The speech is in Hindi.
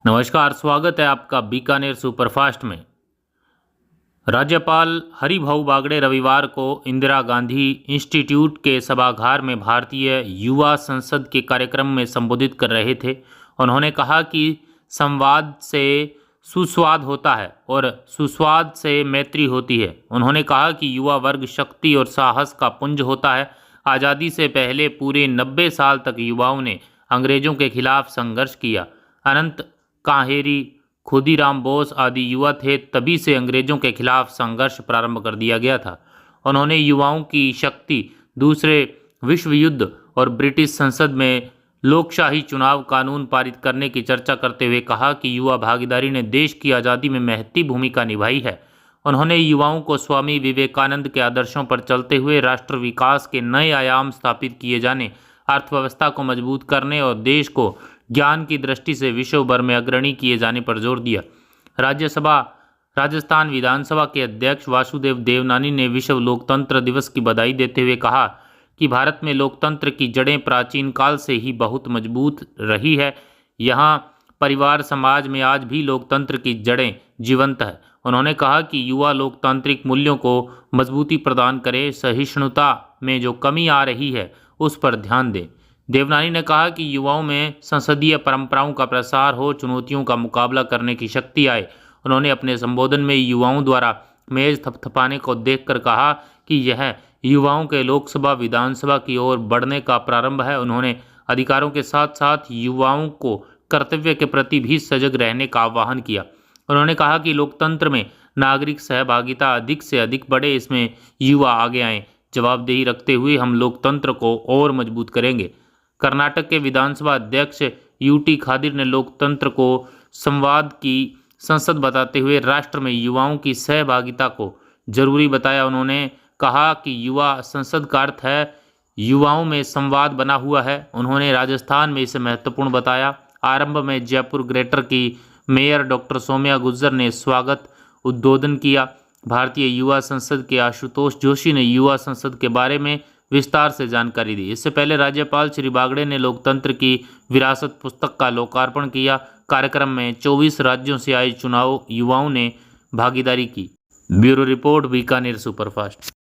नमस्कार, स्वागत है आपका बीकानेर सुपरफास्ट में। राज्यपाल हरिभाऊ बागड़े रविवार को इंदिरा गांधी इंस्टीट्यूट के सभागार में भारतीय युवा संसद के कार्यक्रम में संबोधित कर रहे थे। उन्होंने कहा कि संवाद से सुस्वाद होता है और सुस्वाद से मैत्री होती है। उन्होंने कहा कि युवा वर्ग शक्ति और साहस का पुंज होता है। आज़ादी से पहले पूरे 90 साल तक युवाओं ने अंग्रेजों के खिलाफ संघर्ष किया। अनंत काहेरी, खुदीराम बोस आदि युवा थे, तभी से अंग्रेजों के खिलाफ संघर्ष प्रारंभ कर दिया गया था। उन्होंने युवाओं की शक्ति, दूसरे विश्व युद्ध और ब्रिटिश संसद में लोकशाही चुनाव कानून पारित करने की चर्चा करते हुए कहा कि युवा भागीदारी ने देश की आज़ादी में महती भूमिका निभाई है। उन्होंने युवाओं को स्वामी विवेकानंद के आदर्शों पर चलते हुए राष्ट्र विकास के नए आयाम स्थापित किए जाने, अर्थव्यवस्था को मजबूत करने और देश को ज्ञान की दृष्टि से विश्व भर में अग्रणी किए जाने पर जोर दिया। राजस्थान विधानसभा के अध्यक्ष वासुदेव देवनानी ने विश्व लोकतंत्र दिवस की बधाई देते हुए कहा कि भारत में लोकतंत्र की जड़ें प्राचीन काल से ही बहुत मजबूत रही है। यहाँ परिवार समाज में आज भी लोकतंत्र की जड़ें जीवंत है। उन्होंने कहा कि युवा लोकतांत्रिक मूल्यों को मजबूती प्रदान करे, सहिष्णुता में जो कमी आ रही है उस पर ध्यान दें। देवनानी ने कहा कि युवाओं में संसदीय परंपराओं का प्रसार हो, चुनौतियों का मुकाबला करने की शक्ति आए। उन्होंने अपने संबोधन में युवाओं द्वारा मेज थपथपाने को देखकर कहा कि यह युवाओं के लोकसभा विधानसभा की ओर बढ़ने का प्रारंभ है। उन्होंने अधिकारों के साथ साथ युवाओं को कर्तव्य के प्रति भी सजग रहने का आह्वान किया। उन्होंने कहा कि लोकतंत्र में नागरिक सहभागिता अधिक से अधिक बढ़े, इसमें युवा आगे आएँ। जवाबदेही रखते हुए हम लोकतंत्र को और मजबूत करेंगे। कर्नाटक के विधानसभा अध्यक्ष यूटी खादिर ने लोकतंत्र को संवाद की संसद बताते हुए राष्ट्र में युवाओं की सहभागिता को जरूरी बताया। उन्होंने कहा कि युवा संसद का अर्थ है युवाओं में संवाद बना हुआ है। उन्होंने राजस्थान में इसे महत्वपूर्ण बताया। आरंभ में जयपुर ग्रेटर की मेयर डॉक्टर सौम्या गुर्जर ने स्वागत उद्बोधन किया। भारतीय युवा संसद के आशुतोष जोशी ने युवा संसद के बारे में विस्तार से जानकारी दी। इससे पहले राज्यपाल श्री बागड़े ने लोकतंत्र की विरासत पुस्तक का लोकार्पण किया। कार्यक्रम में 24 राज्यों से आए चुनाव युवाओं ने भागीदारी की। Bureau report, Bikaner superfast.